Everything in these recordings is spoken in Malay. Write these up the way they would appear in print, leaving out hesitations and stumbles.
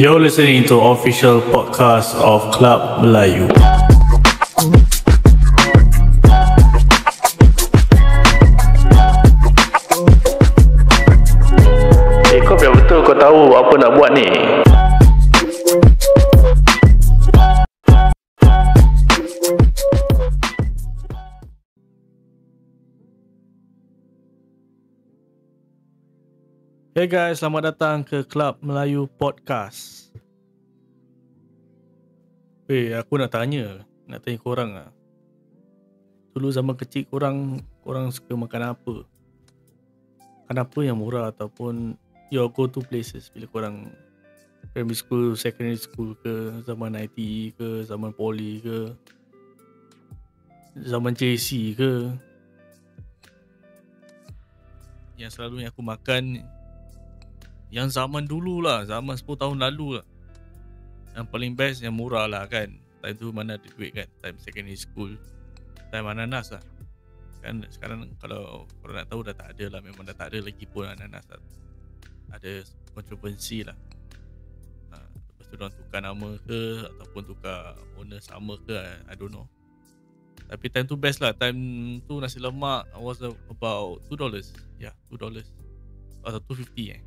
You're listening to official podcast of Club Melayu. Kau biar betul kau tahu apa nak buat ni. Hey guys, selamat datang ke Club Melayu Podcast. Aku nak tanya korang lah. Dulu zaman kecil korang suka makan apa? Makan apa yang murah ataupun your go to places bila korang primary school, secondary school ke, zaman ITE ke, zaman poly ke, zaman JC ke. Yang selalu yang aku makan yang zaman dulu lah, zaman 10 tahun lalu lah. Yang paling best, yang murah lah kan. Time tu mana ada duit kan, time secondary school, time ananas lah kan. Sekarang kalau korang nak tahu dah tak ada lah, memang dah tak ada lagi pun ananas lah. Ada kontroversi lah. Lepas tu diorang tukar nama ke ataupun tukar owner sama ke, I don't know. Tapi time tu best lah. Time tu nasi lemak was about $2. Ya, $2 atau $2.50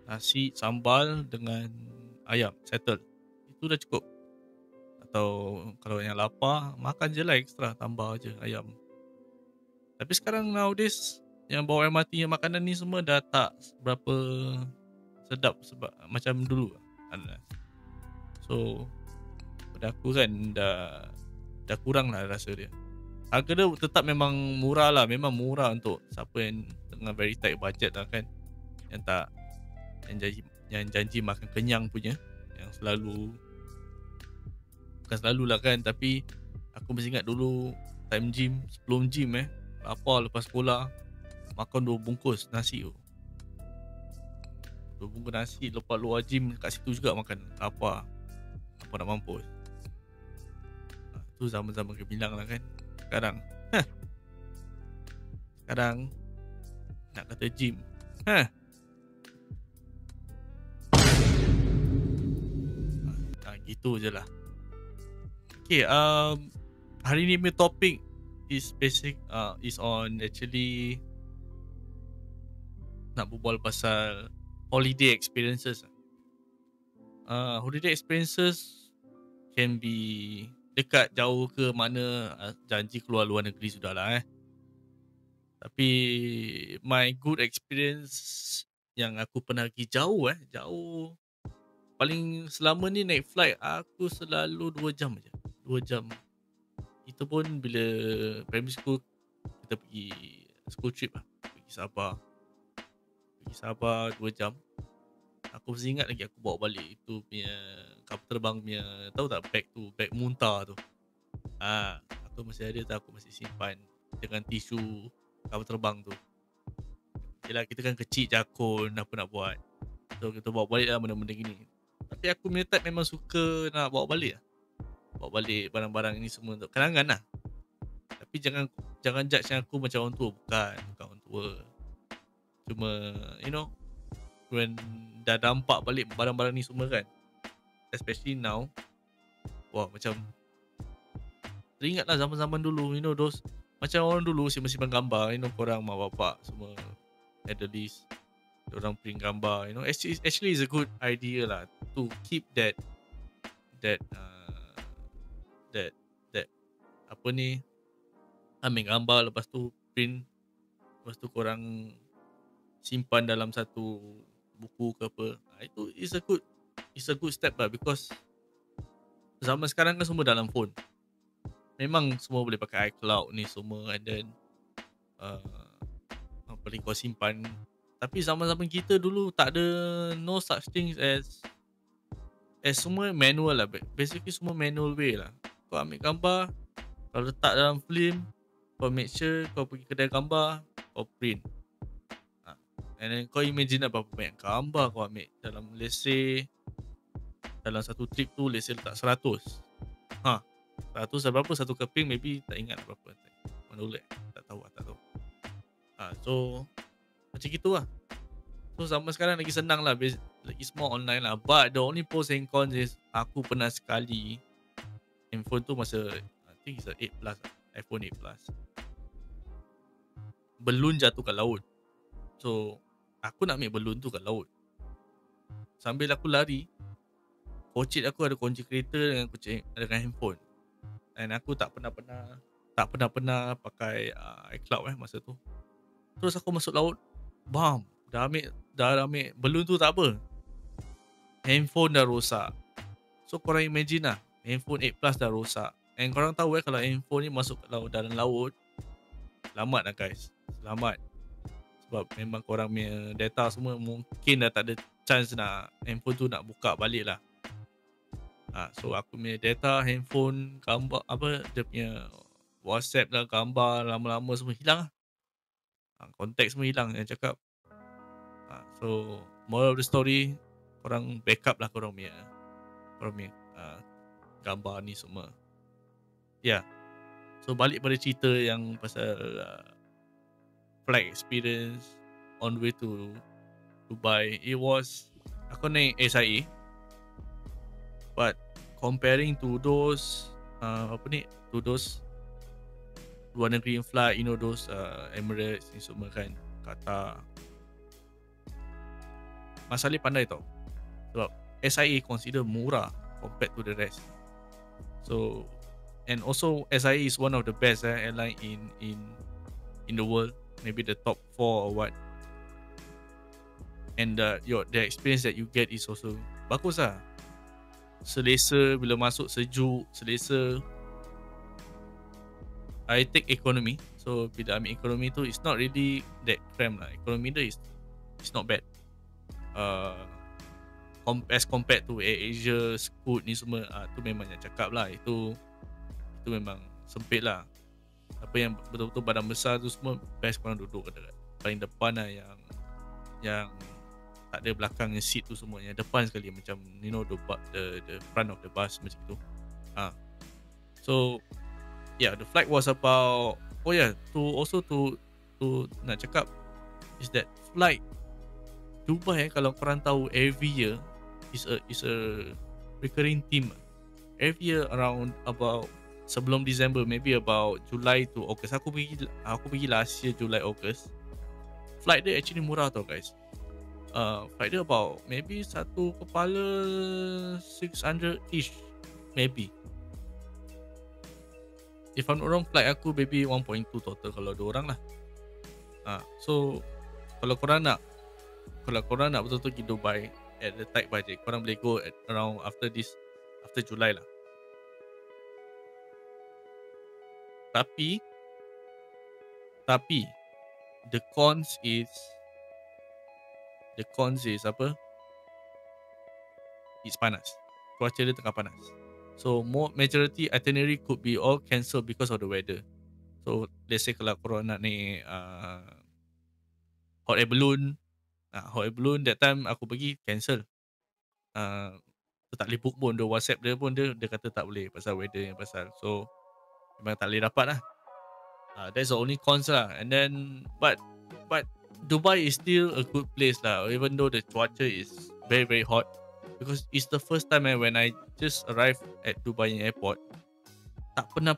Nasi sambal dengan ayam settle, itu dah cukup. Atau kalau yang lapar, makan je lah extra, tambah je ayam. Tapi sekarang nowadays yang bawa MRT yang makanan ni semua dah tak berapa sedap sebab macam dulu. So pada aku kan dah kurang lah rasa dia. Harga dia tetap memang murah lah, memang murah untuk siapa yang dengan very tight budget lah kan, yang tak yang janji makan kenyang punya, yang selalu, bukan selalu lah kan, tapi aku masih ingat dulu time gym, sebelum gym lapar lepas sekolah, makan 2 bungkus nasi tu. 2 bungkus nasi lepas luar gym, kat situ juga makan, lapar nak mampus. Tu zaman-zaman gemilang lah kan. Sekarang nak kata gym, gitu je lah. Okay, hari ni punya topik is on actually nak berbual pasal holiday experiences. Holiday experiences can be dekat, jauh ke mana, janji keluar luar negeri sudah lah Tapi my good experience yang aku pernah pergi jauh paling selama ni naik flight aku selalu 2 jam je. 2 jam. Itu pun bila primary school kita pergi school trip lah. Pergi Sabah 2 jam. Aku masih ingat lagi aku bawa balik itu punya kapal terbang punya, tahu tak bag muntah tu. Aku masih ada, aku masih simpan dengan tisu kapal terbang tu. Yelah, kita kan kecil jakun, apa nak buat. So kita bawa balik lah benda-benda gini. Tapi aku punya type memang suka nak bawa balik barang-barang ini semua untuk kenangan lah. Tapi jangan judge aku macam orang tua. Bukan orang tua. Cuma when dah nampak balik barang-barang ni semua kan, especially now, wah, macam teringat lah zaman-zaman dulu. Those, macam orang dulu simpan gambar, korang mak bapak semua ada list, orang print gambar. Actually is a good idea lah to keep that apa ni, ambil gambar, lepas tu print, lepas tu korang simpan dalam satu buku ke apa. Itu is a good step lah, because zaman sekarang kan semua dalam phone. Memang semua boleh pakai iCloud ni semua, and then apa kau simpan. Tapi zaman-zaman kita dulu tak ada, no such things as semua manual lah. Basically semua manual way lah. Kau ambil gambar, kau letak dalam film, kau make sure kau pergi kedai gambar, kau print. And then kau imagine berapa banyak gambar kau ambil dalam, let's say dalam satu trip tu, let's say letak 100. 100 berapa satu keping, maybe tak ingat berapa. $1, tak tahu. So macam gitu lah. So zaman sekarang lagi senang lah. it's more online lah. But the only pros and cons is aku pernah sekali handphone tu masa I think it's a 8 plus, iPhone 8 plus. Belun jatuh kat laut. So aku nak ambil belun tu kat laut. Sambil aku lari, kocit aku ada kunci kereta dengan handphone. Dan aku tak pernah pakai iCloud masa tu. Terus aku masuk laut, bam, dah ambil belun tu tak apa. Handphone dah rosak. So korang imagine lah, handphone 8 plus dah rosak. And korang tahu kalau handphone ni masuk dalam laut, selamat lah guys. Selamat. Sebab memang korang punya data semua mungkin dah tak ada chance nak handphone tu nak buka balik lah. So aku punya data, handphone, gambar, dia punya WhatsApp lah, gambar, lama-lama semua hilang lah. Kontak semua hilang yang cakap. So moral of the story, korang backup lah korang punya gambar ni semua. Ya. So balik pada cerita yang pasal flight experience on the way to Dubai. It was, aku naik SIA, but comparing to those to those luar negeri yang flight, those Emirates ni semua kan, Qatar, Mas Ali pandai tau. Sebab SIA consider murah compared to the rest. So, and also SIA is one of the best airline in the world, maybe the top 4 or what. And the experience that you get is also bagus lah. Selesa, bila masuk sejuk, selesa. I take economy. So bila ambil economy tu, it's not really that cramped lah. Economy tu it's not bad. As compared to Asia, Scoot ni semua, tu memang yang cakap lah. Itu memang sempit lah. Apa yang betul-betul badan besar tu semua, best korang duduk kat paling depan lah, yang tak ada belakang seat tu semua, yang depan sekali, macam the front of the bus macam tu. So yeah, the flight was about, to nak cakap is that flight Dubai, kalau korang tahu, every year is a recurring theme. Every year around about sebelum December, maybe about July to August. Aku pergi last year July August. Flight dia actually murah tau guys. Flight dia about maybe satu kepala 600-ish maybe. If I'm not wrong, flight aku maybe 1.2 total kalau 2 orang lah. So kalau korang nak betul-betul pergi Dubai at the tight budget, korang boleh go at around after July lah. Tapi the cons is apa? It's panas. Cuaca dia tengah panas. So majority itinerary could be all cancelled because of the weather. So let's say kalau korang nak naik hot air balloon, that time aku pergi cancel. Tak boleh book pun, dia WhatsApp dia pun dia kata tak boleh pasal weather yang pasal. So memang tak boleh dapat lah. That's the only cons lah. And then but Dubai is still a good place lah, even though the cuaca is very very hot. Because it's the first time when I just arrived at Dubai airport, tak pernah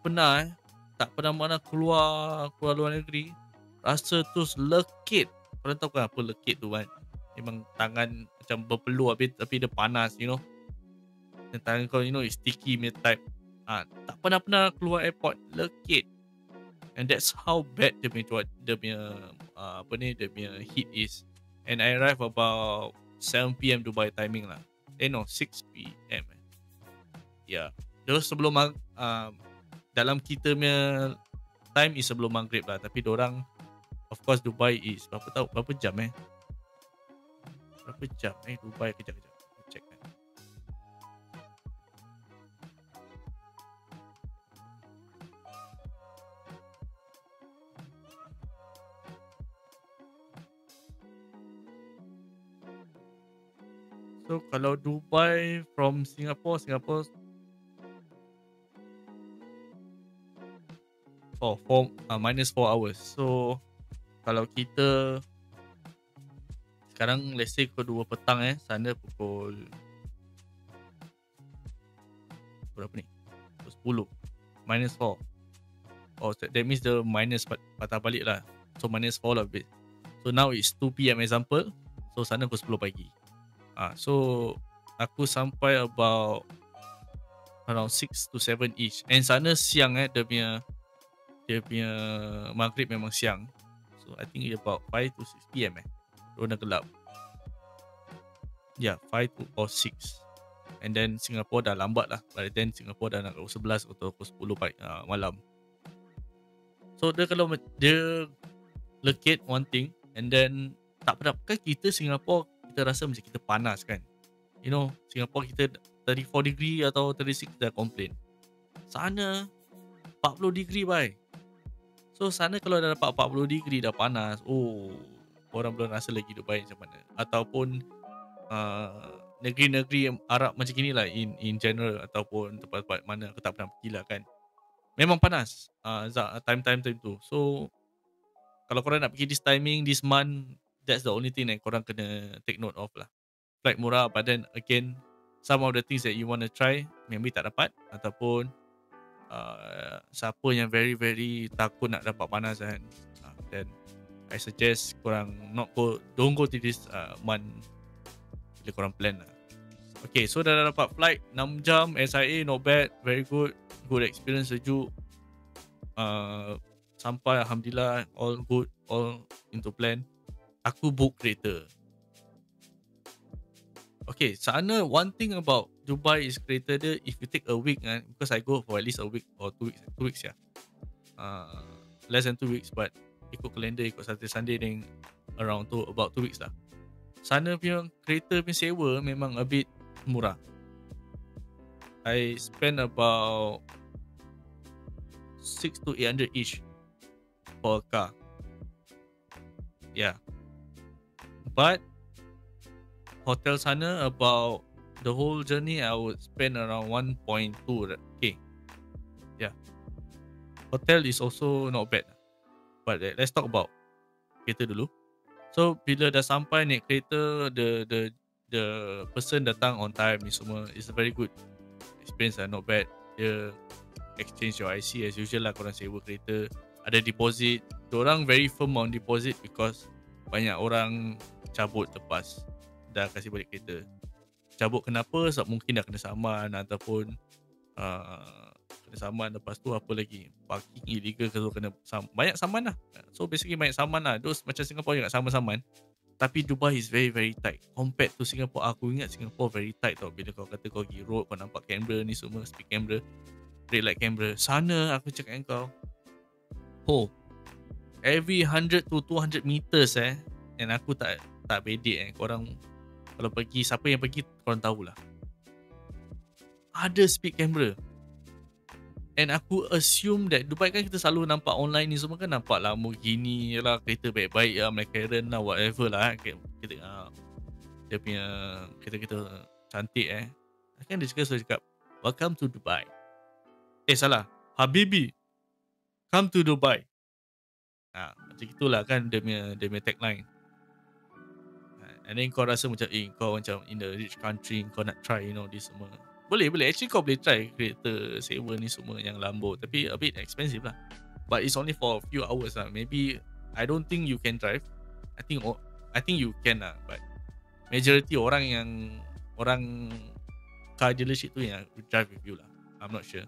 mana keluar luar negeri, rasa terus lekit. Korang tahu kan apa lekit tu kan? Memang tangan macam berpeluh tapi dia panas, dan tangan kau is sticky punya type. Tak pernah keluar airport, lekit. And that's how bad dia punya heat is. And I arrived about 7 PM Dubai timing lah. 6 PM. Yeah. Terus sebelum dalam kita punya time is sebelum maghrib lah. Tapi dorang, of course Dubai is berapa jam Berapa jam Dubai, kejap check kan. So kalau Dubai from Singapore minus 4 hours. So kalau kita sekarang let's say pukul 2 petang sana pukul berapa ni? Pukul 10 -4. Oh, that means the minus patah balik lah. So -4 lah bit. So now it's 2 PM example. So sana pukul 10 pagi. So aku sampai about around 6 to 7 each. And sana siang dia punya maghrib memang siang. So I think about 5 to 6 PM Rona gelap. Yeah, 5 to or 6. And then Singapore dah lambat lah. By then Singapore dah nak pukul 11 atau pukul 10 malam. So dia kalau dia locate one thing, and then tak pernah, kan kita Singapore kita rasa macam kita panas kan. You know, Singapore kita 34 degree atau 36 dah complain. Sana 40 degree bye. So sana kalau dah dapat 40 degree dah panas, orang belum rasa lagi hidup baik macam mana. Ataupun negeri-negeri Arab macam gini lah in general, ataupun tempat-tempat mana aku tak pernah pergi lah kan, memang panas time tu. So kalau korang nak pergi this timing, this month, that's the only thing that korang kena take note of lah. Flight murah, but then again, some of the things that you want to try maybe tak dapat, ataupun siapa yang very very takut nak dapat panas kan, then I suggest korang don't go to this month bila korang plan lah. Okay, so dah dapat flight 6 jam SIA, not bad, very good experience, sejuk. Sampai alhamdulillah all good, all into plan. Aku book kereta. Okay, sana one thing about Dubai is kereta dia, if you take a week because I go for at least a week or 2 weeks less than 2 weeks, but ikut kalender, ikut Saturday Sunday, then around about 2 weeks lah. Sana punya kereta punya sewa memang a bit murah. I spend about 6 to 800 each for a car. Yeah. But hotel sana, about the whole journey I would spend around 1.2k. Yeah. Hotel is also not bad. But let's talk about kereta dulu. So bila dah sampai naik kereta, the person datang on time ni semua, is a very good experience lah, not bad. Dia exchange your IC as usual lah, korang sewa kereta. Ada deposit. Diorang very firm on deposit because banyak orang cabut lepas dah kasih balik kereta. Cabut kenapa? Sebab mungkin dah kena saman, ataupun kena saman, lepas tu apa lagi, parking illegal ke, kena banyak saman lah. So basically banyak saman lah. Those macam Singapore juga saman-saman. Tapi Dubai is very very tight compared to Singapore. Aku ingat Singapore very tight tau. Bila kau kata kau pergi road, kau nampak kamera ni semua, speed camera, red light camera. Sana aku cakap dengan kau, every 100 to 200 meters and aku tak bedek korang kalau pergi, siapa yang pergi korang tahulah, ada speed camera. And aku assume that Dubai kan kita selalu nampak online ni semua kan, nampak Lamborghini lah, kereta baik-baik lah, McLaren lah, whatever lah kita dia punya kereta-kereta cantik kan. Dia cakap welcome to Dubai. Salah, Habibi, come to Dubai. Macam itulah kan dia punya tagline. And then kau rasa macam kau macam in the rich country, kau nak try this semua. Boleh. Actually kau boleh try kereta sewa ni semua yang Lambo, tapi a bit expensive lah. But it's only for a few hours lah. Maybe I don't think you can drive. I think you can lah, but majority orang car dealership tu yang drive with you lah. I'm not sure.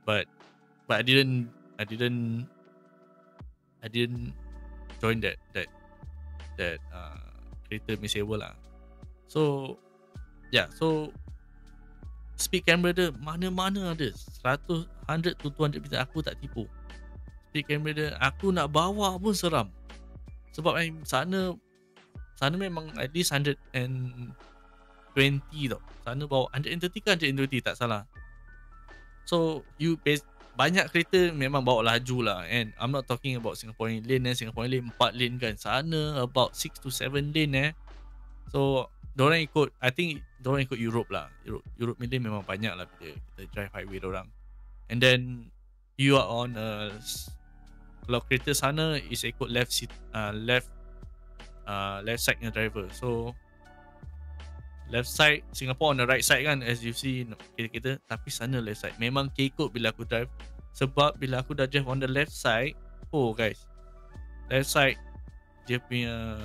But I didn't join that kereta sewa lah. So speed camera dia mana-mana ada, 100 to 200 meter, aku tak tipu. Speed camera dia aku nak bawa pun seram. Sebab sana memang at least 120 tau. Sana bawa 130 kan, 120 tak salah. So banyak kereta memang bawa laju lah. And I'm not talking about Singaporean lane. Singaporean lane 4 lane kan. Sana about 6 to 7 lane So diorang ikut, I think diorang ikut Europe lah. Europe lane memang banyak lah bila kita drive highway diorang. And then you are on kalau kereta sana is ikut left left side nya driver. So left side Singapore on the right side kan, as you see kita, tapi sana left side memang kekok bila aku drive. Sebab bila aku dah drive on the left side, oh guys, left side dia punya,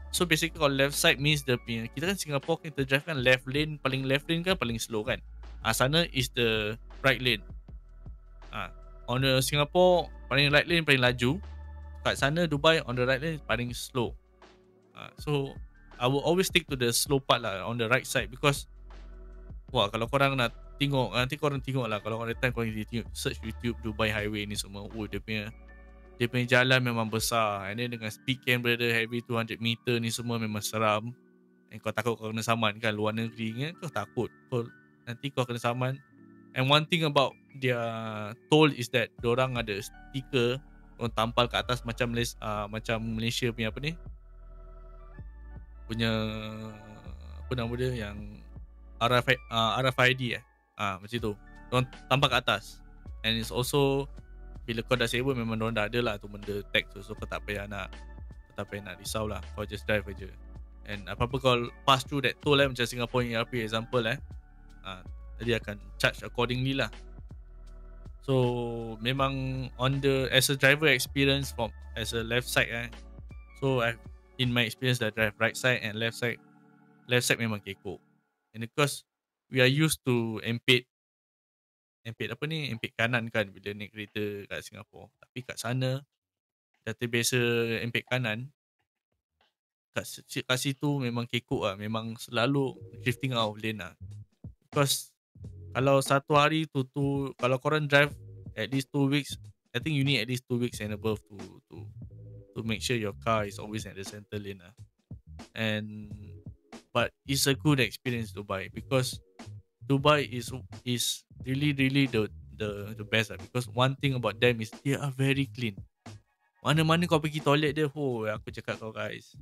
so basically kalau left side means dia punya, kita kan Singapore kita drive kan left lane, paling left lane kan paling slow kan. Sana is the right lane. On the Singapore paling right lane paling laju. Kat sana Dubai on the right lane paling slow. So I will always stick to the slow part lah on the right side, because wah, kalau korang nak tengok, nanti korang tengok lah, kalau ada time korang tengok, search YouTube Dubai Highway ni semua. Oh, dia punya jalan memang besar, and then dengan speed camera dia heavy 200 meter ni semua memang seram. And kau takut kau kena saman kan, luar negeri kan, kau takut nanti kau kena saman. And one thing about their toll is that diorang ada stiker orang tampal kat atas macam Malaysia punya apa ni, punya apa nama dia, yang RFID macam tu, diorang tampal kat atas. And it's also bila kau dah sewa memang diorang dah ada lah tu benda tag tu, so kau tak payah nak risau lah, kau just drive aja. And apa-apa kau pass through that toll macam Singapore ERP example dia akan charge accordingly lah. So memang on the as a driver experience as a left side so in my experience dah drive right side and left side memang kekok. And because we are used to empit kanan kan bila naik kereta kat Singapore, tapi kat sana dah terbiasa empit kanan. Kat situ memang kekok lah, memang selalu drifting out of lane lah. Because kalau satu hari tu kalau korang drive at least 2 weeks, I think you need at least 2 weeks and above to make sure your car is always at the center lane lah. But it's a good experience Dubai, because Dubai is really the best lah. Because one thing about them is they are very clean. Mana-mana kau pergi toilet dia, aku cakap kau guys,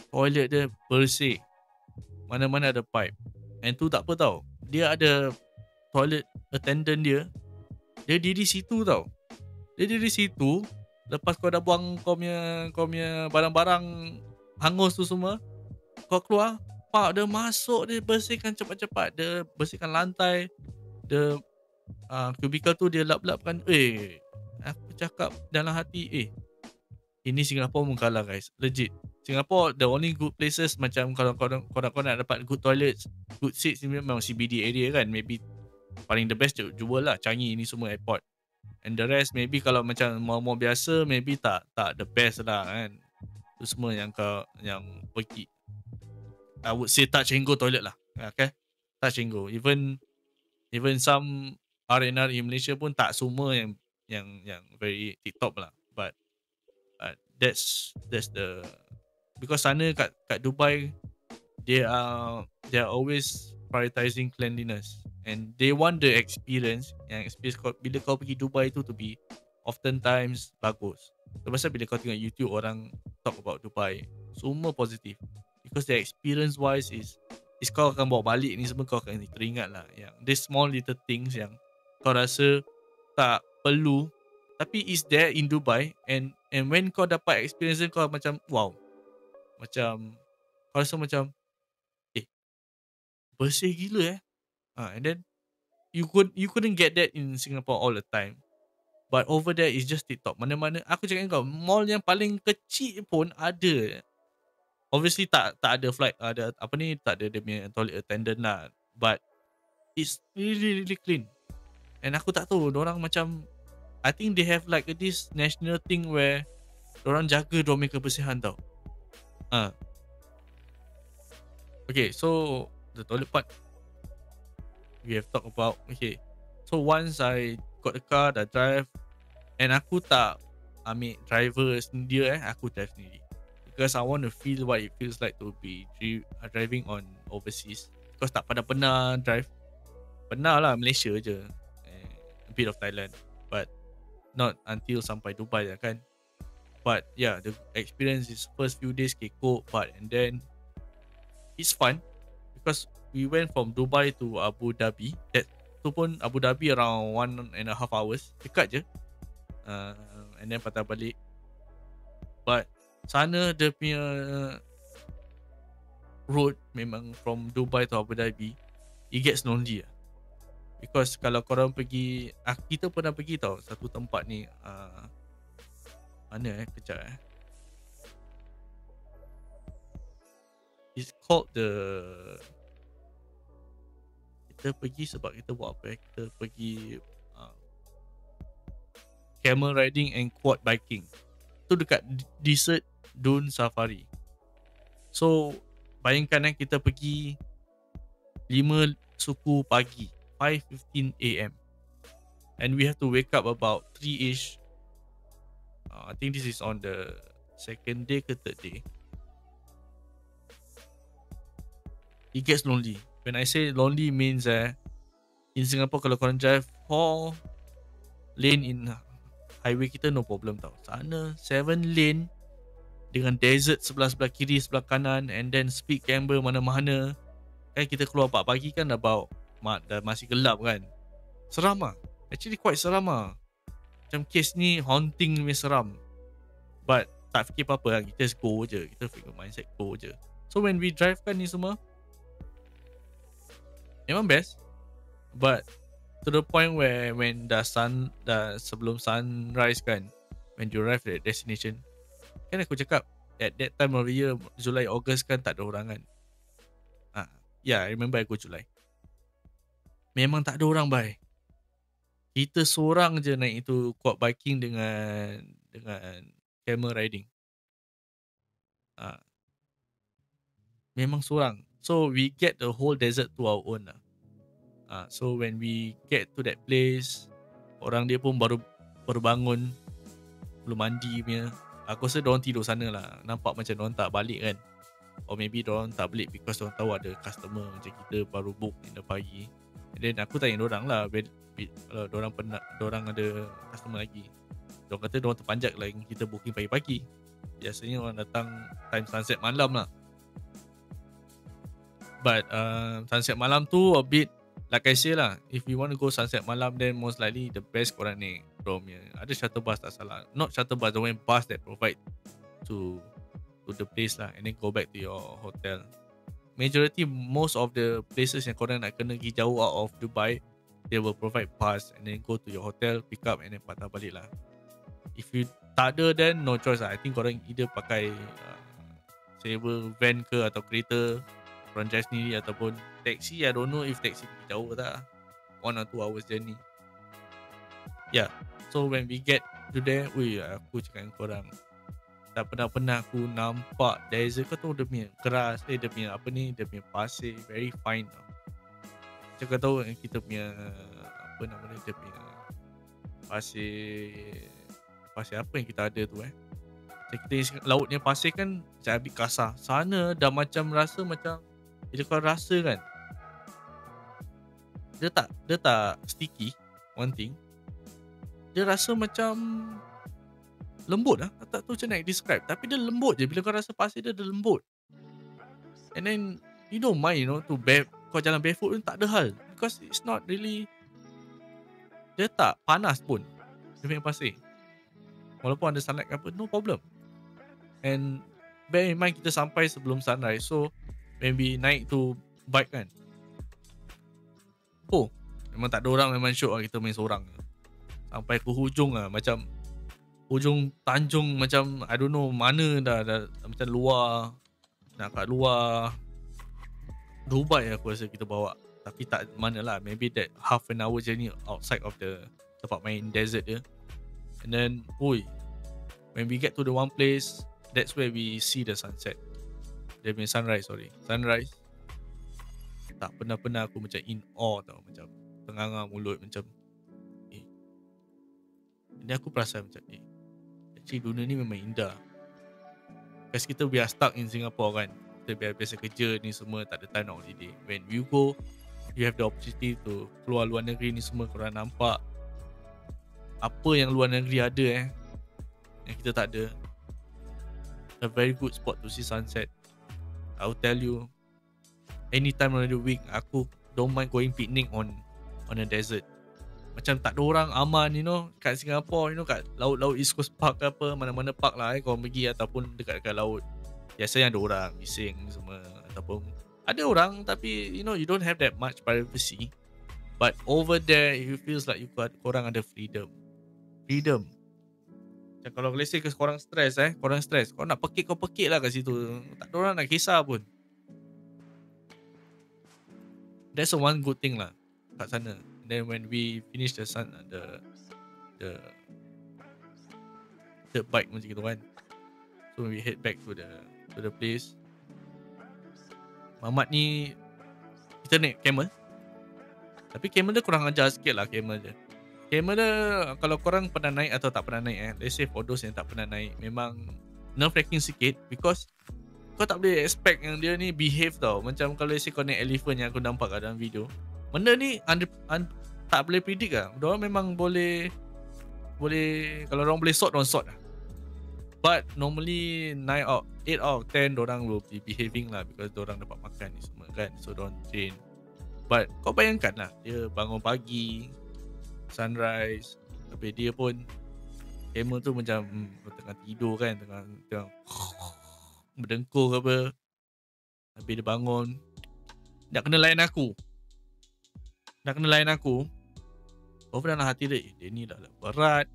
toilet dia bersih, mana-mana ada pipe. And tu tak apa tau, dia ada toilet attendant dia diri situ tau. Dia diri situ, lepas kau dah buang kau punya barang-barang hangus tu semua, kau keluar, dia masuk, dia bersihkan cepat-cepat, dia bersihkan lantai, dia cubicle tu dia lap-lapkan. Aku cakap dalam hati, ini Singapore pun kalah guys, legit. Singapore the only good places, macam kalau kau nak dapat good toilets, good seats ni memang CBD area kan, maybe paling the best jual lah Changi ni semua airport. And the rest maybe kalau macam mall biasa maybe tak the best lah kan. Tu semua yang pergi, I would say touch and go toilet lah. Okay, touch and go. Even some R&R in Malaysia pun tak semua yang very tip top lah. But that's the, because sana kat Dubai they are always prioritizing cleanliness, and they want the experience bila kau pergi Dubai tu to be oftentimes bagus. Sebab bila kau tengok YouTube orang talk about Dubai, semua positif, because the experience wise is kau akan bawa balik ni semua, kau akan teringat lah yang this small little things yang kau rasa tak perlu, tapi is there in Dubai. And when kau dapat experience kau macam wow, macam kau rasa macam bersih gila and then you couldn't get that in Singapore all the time, but over there is just TikTok. Mana-mana aku cakap kau, mall yang paling kecil pun ada, obviously tak ada flight, ada apa ni, tak ada dia punya toilet attendant lah, but it's really clean. And aku tak tahu, dorang macam, I think they have like this national thing where dorang jaga dorang punya kebersihan tau. Okay, so the toilet part we have talked about. Okay, so once I got the car, dah drive, and aku tak ambil driver sendiri, aku drive sendiri, because I want to feel what it feels like to be driving on overseas. Because tak pernah drive, pernah lah Malaysia je, a bit of Thailand, but not until sampai Dubai lah kan. But yeah, the experience is first few days kekok, but and then it's fun because we went from Dubai to Abu Dhabi. That tu pun Abu Dhabi around 1.5 hours, dekat je. And then patah balik. But Sana dia punya road memang from Dubai to Abu Dhabi, it gets lonely lah. Because kalau korang pergi, kita pernah pergi tau satu tempat ni, mana kejap it's called kita pergi sebab kita buat apa kita pergi camel riding and quad biking. Tu dekat Desert Dune Safari. So bayangkan kita pergi 5 suku pagi, 5:15 AM, and we have to wake up about 3ish. I think this is on the second day ke third day. It gets lonely. When I say lonely means in Singapore kalau korang drive 4 lane in highway kita no problem tau. Sana 7 lane dengan desert sebelah kiri, sebelah kanan, and then speed camber mana-mana. Kan kita keluar 4 pagi kan dah masih gelap kan. Seram lah. Actually quite seram lah. Macam case ni haunting punya seram. But tak fikir apa-apa lah. Kita just go je. Kita fikir mindset go je. So when we drive kan ni semua, memang best. But to the point where when dah sebelum sunrise kan, when you arrive at destination, kan aku cakap at that time of the year, July, August kan tak ada orang kan. I remember I go July. Memang tak ada orang bye. Kita seorang je naik itu quad biking dengan camel riding. Memang seorang. So we get the whole desert to our own lah. So when we get to that place, orang dia pun baru bangun, belum mandi punya. Aku rasa diorang tidur sana lah. Nampak macam diorang tak balik kan. Or maybe diorang tak balik because diorang tahu ada customer macam kita baru book in the pagi. And then aku tanya diorang lah, kalau diorang ada customer lagi, diorang kata diorang terpanjat lah kita booking pagi-pagi. Biasanya orang datang time sunset malam lah. But sunset malam tu a bit, like I say lah, if you want to go sunset malam, then most likely the best korang naik Romeo. Ada shuttle bus tak salah. Not shuttle bus, the one bus that provide to the place lah, and then go back to your hotel. Most of the places yang korang nak kena pergi jauh out of Dubai, they will provide bus and then go to your hotel, pick up and then patah balik lah. If you tak ada, then no choice lah. I think korang either pakai sewa van ke atau kereta, korang drive sendiri, ataupun taxi. I don't know if taxi pergi jauh ke tak, 1 or 2 hours journey. So when we get to there, aku cakap dengan korang, tak pernah aku nampak desert. Kau tahu dia punya keras, dia punya dia punya pasir very fine tau. Macam kau tahu kita punya dia punya pasir apa yang kita ada tu Macam kita lautnya pasir kan macam habis kasar. Sana dah macam rasa macam, bila kau rasa kan, dia tak sticky. One thing, dia rasa macam lembut lah. Tak tahu macam nak describe, tapi dia lembut je. Bila kau rasa pasir dia lembut. And then you don't mind, kau jalan barefoot pun tak ada hal, because it's not really, dia tak panas pun dia punya pasir. Walaupun ada sunlight apa, no problem. And bear in mind kita sampai sebelum sunrise. So when we naik tu bike kan, memang tak ada orang, memang syok lah kita main seorang. Sampai ke hujung lah, macam hujung tanjung, macam I don't know mana dah macam luar, nak kat luar Dubai aku rasa kita bawa. Tapi tak mana lah, maybe that half an hour journey outside of the tempat main desert dia. And then when we get to the one place, that's where we see the sunset. Dia punya sunrise. Tak pernah aku macam in awe tau, macam tenganga mulut macam Ini aku perasan macam actually dunia ni memang indah. Because we are stuck in Singapore kan. Kita biasa kerja ni semua, tak ada time nak holiday. When you go, you have the opportunity to keluar luar negeri ni semua. Korang nampak apa yang luar negeri ada yang kita tak ada. A very good spot to see sunset. I will tell you, anytime of the week, aku don't mind going picnic on a desert. macam tak ada orang, aman, you know, kat Singapore, you know, kat laut-laut East Coast Park ke apa, mana-mana park lah korang pergi, ataupun dekat-dekat laut, biasanya ada orang bising semua, ataupun ada orang, tapi you know, you don't have that much privacy. But over there, it feels like korang ada freedom. Macam kalau let's say korang stress, korang nak pekik, kau pekik lah kat situ, tak ada orang nak kisah pun. That's the one good thing lah kat sana. And then when we finish the dirt bike macam gitu kan, so we head back to the place. Mamat ni kita naik camel, tapi camel dia kurang ajar sikit lah. Camel dia kalau korang pernah naik atau tak pernah naik, let's say for those yang tak pernah naik, memang nerve-wracking sikit, because kau tak boleh expect yang dia ni behave tau. Macam kalau let's say kau naik elephant yang aku nampak kat dalam video, benda ni tak boleh predict lah. Diorang memang boleh kalau orang boleh sort, diorang sort lah. But normally 8 out of 10 diorang will be behaving lah, because diorang dapat makan ni semua kan, so diorang train. But kau bayangkan lah, dia bangun pagi, sunrise, tapi dia pun camel tu macam tengah tidur kan, tengah berdengkur ke apa, habis dia bangun, nak kena layan aku. Over dalam hati dia ni dah berat,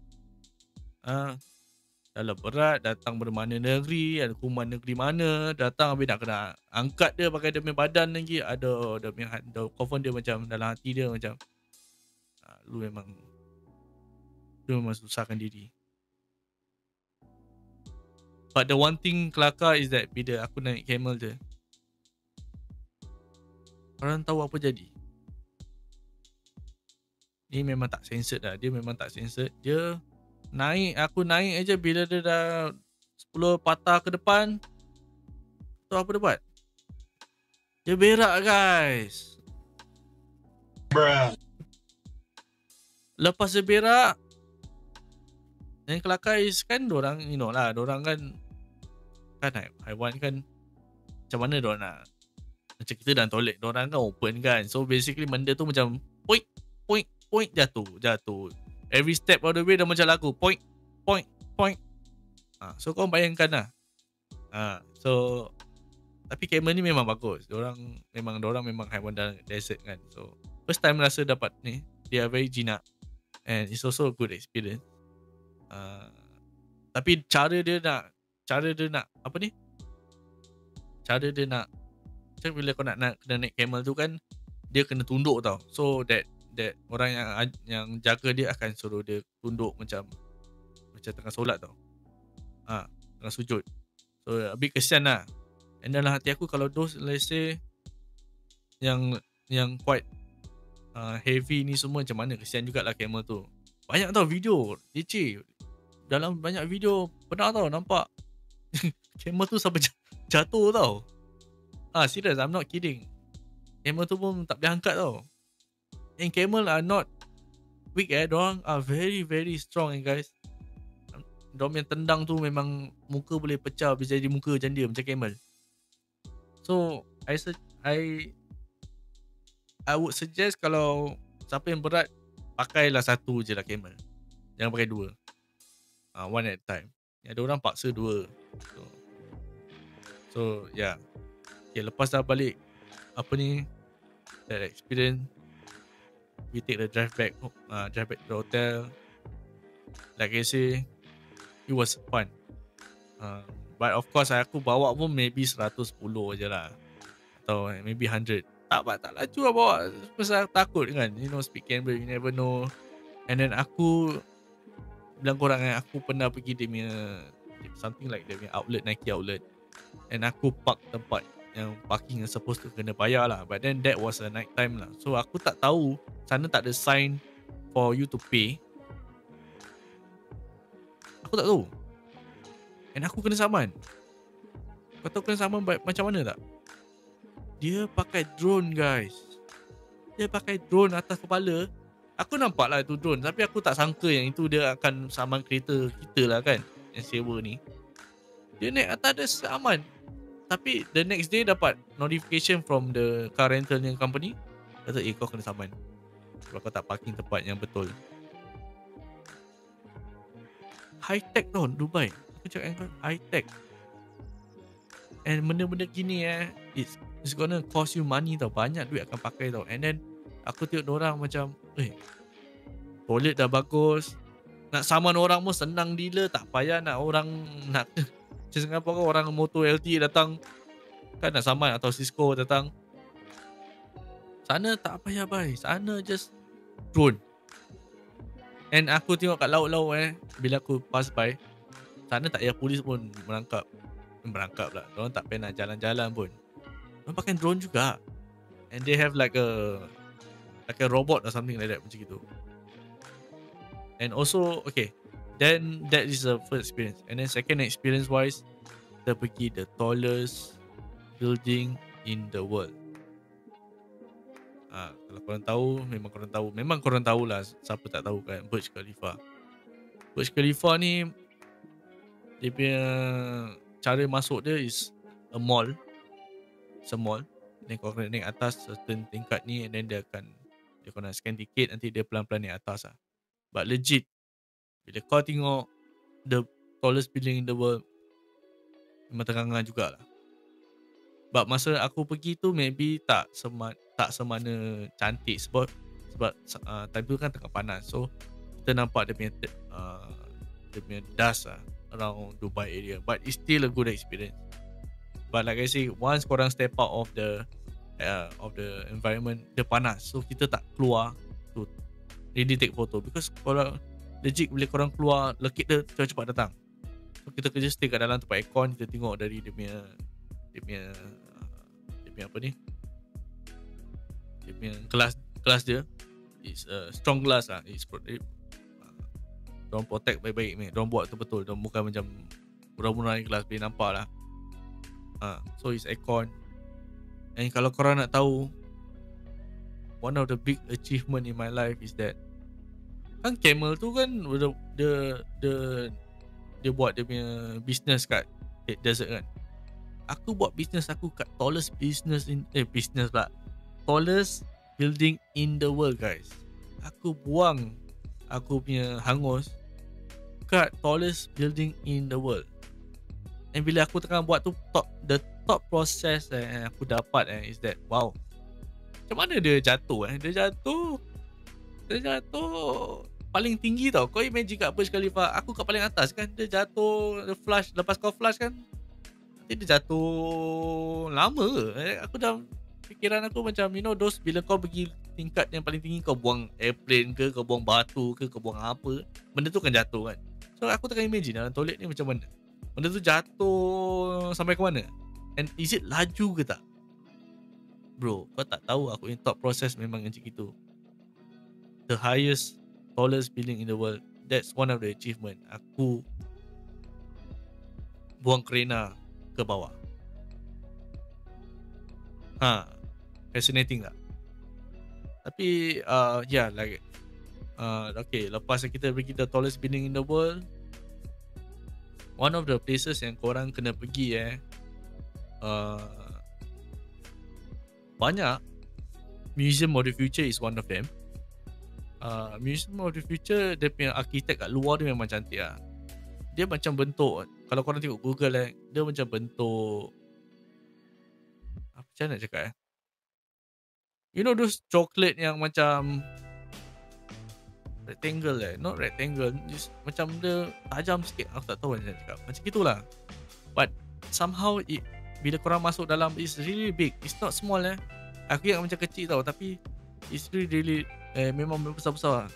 datang dari mana negeri, ada kuman negeri mana, datang habis nak kena angkat dia pakai dia punya badan lagi. Ada confirm dia macam dalam hati dia macam, lu memang susahkan diri. But the one thing kelakar is that bila aku naik camel je, orang tahu apa jadi. Ni memang tak censored lah. Dia memang tak censored. Dia naik, aku naik aja, bila dia dah 10 patah ke depan, tu apa dia buat? Dia berak, guys. Bruh. Lepas dia berak, yang kelakar is kan dorang, you know lah, dorang kan haiwan kan, macam mana dorang nak, macam kita dalam toilet, dorang kan open kan. So basically benda tu macam point, jatuh. Every step of the way dah macam lagu point. So kau bayangkan lah. So tapi camel ni memang bagus. Dorang memang haiwan dalam desert kan. So first time rasa dapat ni, they are very jinak, and it's also a good experience. Tapi cara dia nak apa ni? Cara dia nak, macam bila kau nak kena naik camel tu kan, dia kena tunduk tau. So that orang yang jaga dia akan suruh dia tunduk macam tengah solat tau. Tengah sujud. So a bit kesian lah. And dalam hati aku, kalau those let's say yang quite heavy ni semua, macam mana, kesian jugalah camel tu. Banyak tau video leceh. Dalam banyak video pernah tau nampak camel tu sampai jatuh tau. Serious, I'm not kidding. Camel tu pun tak boleh angkat tau. And camel are not weak, diorang are very very strong, guys. Diorang yang tendang tu memang muka boleh pecah, bisa jadi muka macam dia, macam camel. So I would suggest, kalau siapa yang berat, pakailah satu je lah camel, jangan pakai dua. One at a time. Ada orang paksa dua. So yeah. Okay, lepas dah balik that experience, we take the drive back to the hotel. Like I say, it was fun. But of course aku bawa pun maybe 110 je lah, atau maybe 100. Tak laju lah bawa, pasal takut kan, you know, speed camera, you never know. And then aku bilang korang kan, aku pernah pergi dia punya something like dia punya outlet, Nike outlet, and aku park tempat yang parking yang supposed to kena bayar lah. But then that was a night time lah, so aku tak tahu sana tak ada sign for you to pay. Aku tak tahu, and aku kena saman. Kau tahu kena saman macam mana tak? Dia pakai drone, guys. Dia pakai drone atas kepala. Aku nampak lah itu drone, tapi aku tak sangka yang itu dia akan saman kereta kita lah kan, yang sewa ni. Dia naik atas, dia saman. Tapi the next day dapat notification from the car rental company, kata kau kena saman. sebab kau tak parking tempat yang betul. High tech tau Dubai. Aku cakap dengan kau, high tech. And benda-benda gini it's gonna cost you money tau. Banyak duit akan pakai tau. And then aku tengok diorang macam toilet dah bagus, nak saman orang pun senang dealer. Tak payah nak orang nak macam Singapore kan, orang motor LT datang kan nak saman, atau Cisco datang. Sana tak payah buy, sana just drone. And aku tengok kat laut-laut bila aku pass by, sana tak payah polis pun merangkap lah. Diorang tak payah nak jalan-jalan pun, diorang pakai drone juga. And they have like a robot or something like that, macam gitu. And also, okay, then that is the first experience. And then second experience wise, kita pergi the tallest building in the world. Kalau korang tahu, memang korang tahu lah. Siapa tak tahu kan, Burj Khalifa. Burj Khalifa ni, dia punya cara masuk dia is a mall. It's a mall. Then korang naik atas certain tingkat ni, and then dia kau nak scan tiket, nanti dia pelan-pelan naik atas lah. But legit, bila kau tengok the tallest building in the world, memang terangan jugalah. But masa aku pergi tu, maybe tak semana cantik sebab time tu kan tengah panas. So kita nampak dia punya dust lah around Dubai area. But it's still a good experience. But like I say, once korang step out of the environment, dia panas. So kita tak keluar to really take photo, because korang legit bila korang keluar, lekit dia cepat-cepat datang. So kita kerja stay kat dalam tempat aircon, kita tengok dari dia punya apa ni, dia punya kelas dia is strong glass lah. Diorang protect baik-baik ni, diorang buat betul-betul. Diorang bukan macam murah-murah ni kelas, boleh nampak lah. So it's aircon. And kalau korang nak tahu, one of the big achievement in my life is that, kan Camel tu kan dia buat dia punya business kat desert kan. Aku buat business aku kat tallest tallest building in the world, guys. Aku buang aku punya hangus kat tallest building in the world. And bila aku tengah buat tu, the top process yang aku dapat is that, wow, macam mana dia jatuh Dia jatuh paling tinggi tau. Kau imagine kat Burj Khalifa, aku kat paling atas kan, dia jatuh, dia flash, lepas kau flash kan, nanti dia jatuh lama. Aku dah, fikiran aku macam, those bila kau pergi tingkat yang paling tinggi, kau buang airplane ke, kau buang batu ke, kau buang apa, benda tu kan jatuh kan. So aku tengah imagine dalam toilet ni macam mana benda tu jatuh sampai ke mana, and is it laju ke tak. Bro, kau tak tahu aku in top process memang macam gitu. The highest tallest building in the world, that's one of the achievement. Aku buang kereta ke bawah. Fascinating tak? Tapi okay, lepas kita pergi the tallest building in the world, one of the places yang korang kena pergi banyak. Museum of the Future is one of them. Museum of the Future, dia punya arkitek kat luar dia memang cantik lah. Dia macam bentuk, kalau korang tengok Google dia macam bentuk, macam nak cakap those chocolate yang macam rectangle not rectangle, just macam dia tajam sikit. Aku tak tahu macam nak cakap, macam gitulah. But somehow bila korang masuk dalam, it's really big. It's not small Aku ingat macam kecil tau, tapi it's really memang besar-besar,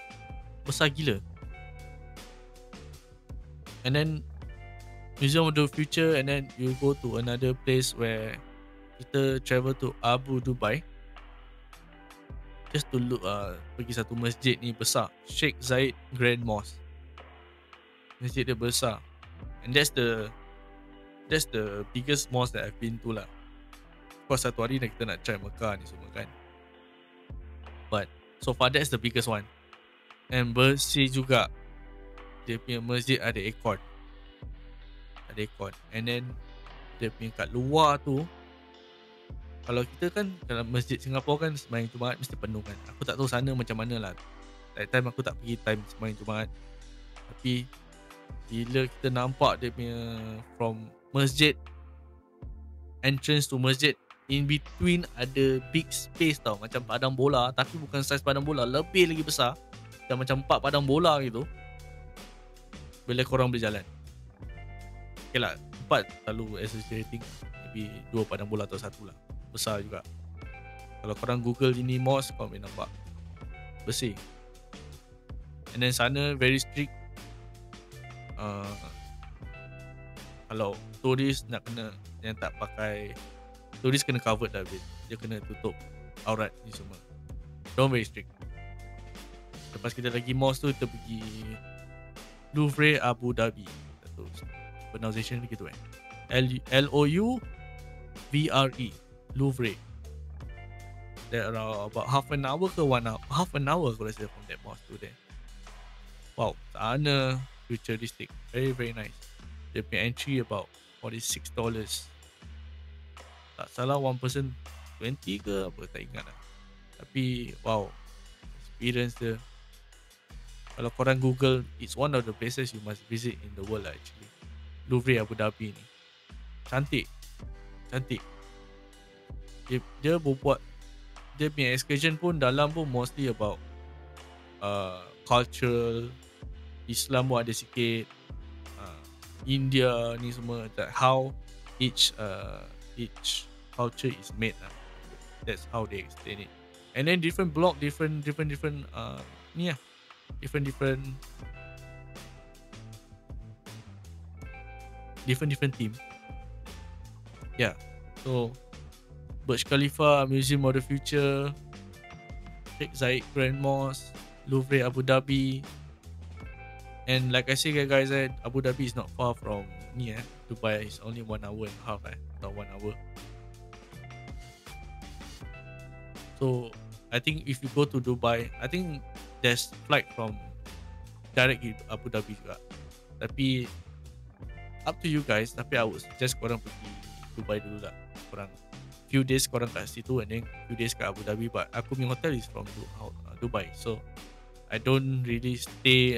besar gila. And then Museum of the Future, and then you go to another place where kita travel to Abu Dhabi, just to look, pergi satu masjid ni besar, Sheikh Zayed Grand Mosque. Masjid dia besar, and that's the biggest mosque that I've been to lah. Of course satu hari kita nak try Mekah ni semua kan, but so far that's the biggest one. And bersih juga, dia punya masjid ada aircon. And then dia punya kat luar tu, Kalau kita kan dalam masjid Singapura kan sembahyang Jumaat mesti penuh kan. Aku tak tahu sana macam mana lah. That time aku tak pergi time sembahyang Jumaat. Tapi bila kita nampak dia punya from masjid, entrance to masjid, in between ada big space tau, macam padang bola, tapi bukan saiz padang bola, lebih lagi besar, dan macam 4 padang bola gitu. Bila korang boleh jalan, okay lah, 4 terlalu exaggerating, maybe 2 padang bola atau 1 lah, besar juga. Kalau korang google ini mosque, korang boleh nampak bersih. And then sana very strict. Kalau turis nak kena, yang tak pakai, turis kena covered dah, dia kena tutup aurat ni semua. Don't very strict. Lepas kita lagi mosque tu, kita pergi Louvre Abu Dhabi. Pronunciation begitu kan, Louvre, Louvre. There are about half an hour aku rasa from that mosque to there. Wow, sana futuristic, very very nice. Dia punya entry about $46. Tak salah one person 20 ke apa, tak ingat lah. Tapi wow, experience dia, kalau korang google, it's one of the places you must visit in the world lah actually. Louvre Abu Dhabi ni cantik. Dia buat, dia punya excursion pun dalam pun mostly about cultural, Islam pun ada sikit, India ni semua, that how each culture is made lah. That's how they explain it. And then different block, different ni lah, different team. Yeah. So Burj Khalifa, Museum of the Future, Sheikh Zayed Grand Mosque, Louvre Abu Dhabi. And like I say guys, Abu Dhabi is not far from ni Dubai is only 1 hour and a half atau 1 hour. So I think if you go to Dubai, I think there's flight from direct Abu Dhabi juga. Tapi up to you guys, tapi I would suggest korang pergi Dubai dulu lah. Korang few days korang kat situ and then few days kat Abu Dhabi. But aku punya hotel is from Dubai, so I don't really stay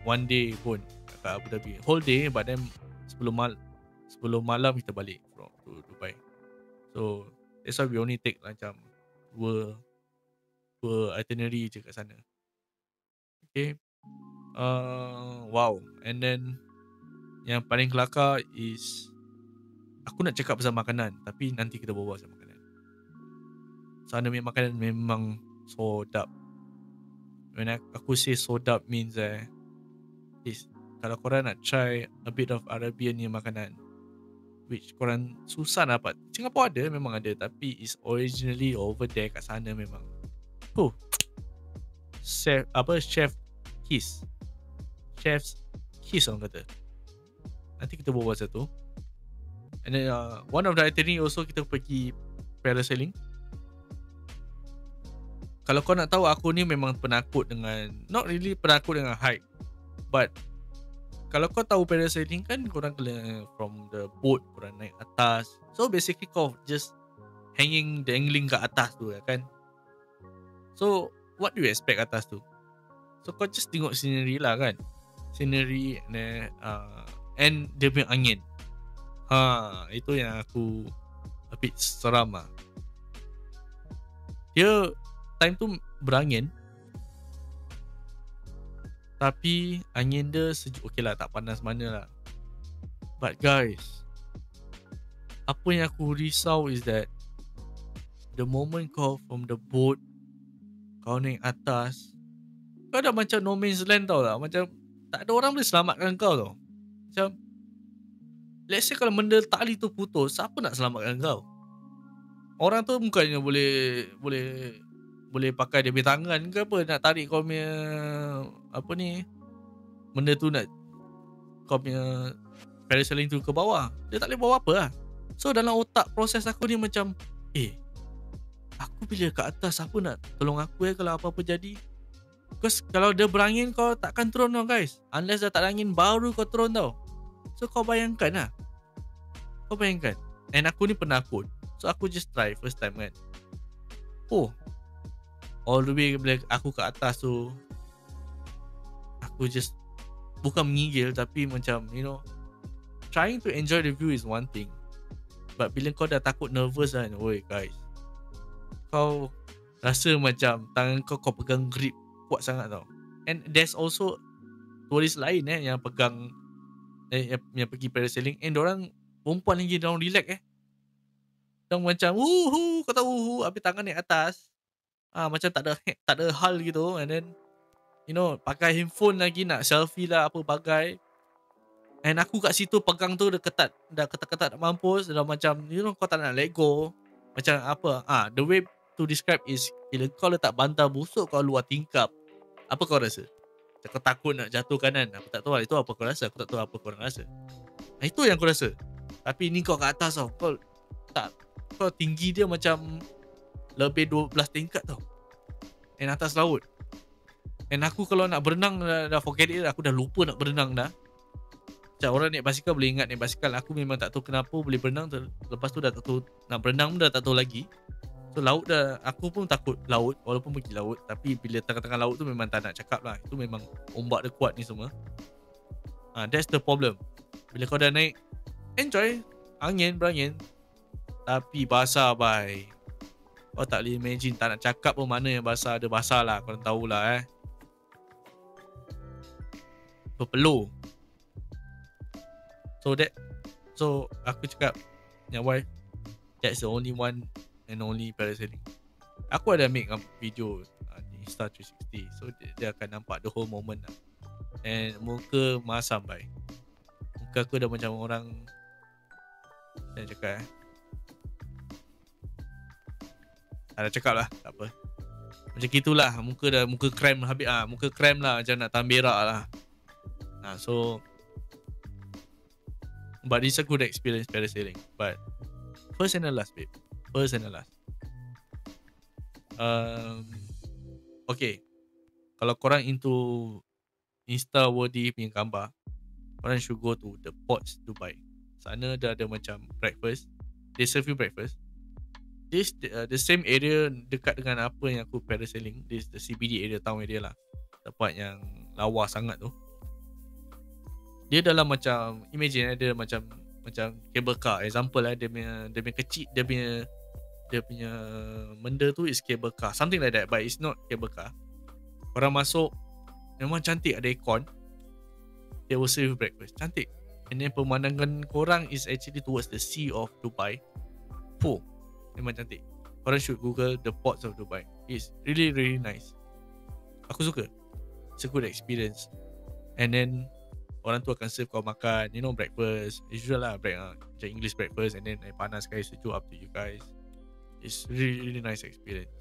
one day pun kat Abu Dhabi, whole day. But then sebelum malam kita balik to Dubai. So that's why we only take macam dua itinerary je kat sana. Okay. Wow. And then yang paling kelakar is, aku nak cakap pasal makanan, tapi nanti kita bawa pasal makanan. Sana punya makanan memang sodap. When aku say sodap means is, kalau korang nak try a bit of Arabian ni makanan, which korang susah dapat. Singapore ada, memang ada, tapi is originally over there kat sana memang. Chef's kiss orang kata. Nanti kita bawa pasal tu. And then one of the itinerary also kita pergi parasailing. Kalau kau nak tahu, aku ni memang penakut dengan, not really penakut dengan height, but kalau kau tahu parasailing kan, korang kena from the boat, korang naik atas. So basically kau just dangling kat atas tu kan. So what do you expect atas tu? So kau just tengok scenery lah kan, scenery and dia punya angin. Itu yang aku a bit seram lah. Dia time tu berangin, tapi angin dia sejuk. Okay lah, tak panas mana lah. But guys, apa yang aku risau is that the moment kau from the boat, kau naik atas, kau dah macam no man's land tau lah. Macam tak ada orang boleh selamatkan kau tau. Macam let's say kalau benda tali tu putus, siapa nak selamatkan kau? Orang tu bukannya boleh pakai dia punya tangan ke apa, nak tarik kau punya apa ni, benda tu nak kau punya parasailing tu ke bawah. Dia tak boleh bawa apa lah. So dalam otak proses aku ni macam, aku bila kat atas, siapa nak tolong aku kalau apa-apa jadi? Because kalau dia berangin, kau takkan turun tau guys. Unless dah tak ada angin, baru kau turun tau. So kau bayangkan lah. And aku ni penakut. So aku just try first time kan. Oh, all the way bila aku ke atas tu, aku just bukan menggigil, tapi macam trying to enjoy the view is one thing, but bila kau dah takut nervous kan, oi guys, kau rasa macam tangan kau pegang grip kuat sangat tau. And there's also tourist lain yang pegang yang pergi parasailing, and dorang perempuan lagi, dorang relax dorang macam wuhu, kau tahu wuhu, habis tangan naik atas, macam tak ada hal gitu. And then pakai handphone lagi, nak selfie lah apa bagai. And aku kat situ pegang tu dah ketat nak mampus. Dah macam kau tak nak let go. Macam apa, the way to describe is, bila kau letak bantal busuk kau luar tingkap, apa kau rasa? Kau takut nak jatuh kanan. Aku tak tahu lah, itu apa kau rasa. Aku tak tahu apa kau orang rasa. Itu yang aku rasa. Tapi ni kau kat atas tau, kau tinggi dia macam lebih 12 tingkat tau, and atas laut. And aku kalau nak berenang dah forget it. Aku dah lupa nak berenang dah. Macam orang naik basikal boleh ingat naik basikal, aku memang tak tahu kenapa boleh berenang. Lepas tu dah tak tahu nak berenang pun dah tak tahu lagi. So laut dah, aku pun takut laut walaupun pergi laut. Tapi bila tengah-tengah laut tu memang tak nak cakap lah. Itu memang ombak dia kuat ni semua. That's the problem. Bila kau dah naik, enjoy berangin, tapi basah bye. Kau tak boleh imagine, tak nak cakap pun mana yang basah. Ada basah lah, korang tahulah berpeluh. So aku cakap yang wife, that's the only one and only parasailing. Aku ada make video di Insta360, so dia akan nampak the whole moment lah. And muka masam bye. Muka aku dah macam orang, saya cakap tak ada cakap lah, tak apa. Macam gitulah, muka krem habis muka krem lah, macam nak tahan berak lah. So but it's a good experience parasailing. But first and the last, babe. First and the last. Okay, kalau korang into Insta-worthy punya gambar, korang should go to the Ports Dubai. Sana dah ada macam breakfast. They serve you breakfast. This the same area dekat dengan apa yang aku parasailing. This the CBD area, town area lah. Tempat yang lawa sangat tu. Dia dalam macam, imagine dia macam cable car. Example lah, dia punya kecil, dia punya benda tu is cable car, something like that, but it's not cable car. Korang masuk, memang cantik, ada aircon. They will serve breakfast, cantik. And then pemandangan korang is actually towards the sea of Dubai. Memang cantik. Korang should Google the Ports of Dubai. It's really really nice. Aku suka. It's a good experience. And then orang tu akan serve kau makan, breakfast. Usual lah, macam English breakfast. And then air panas guys, sejuk, up to you guys. It's really really nice experience.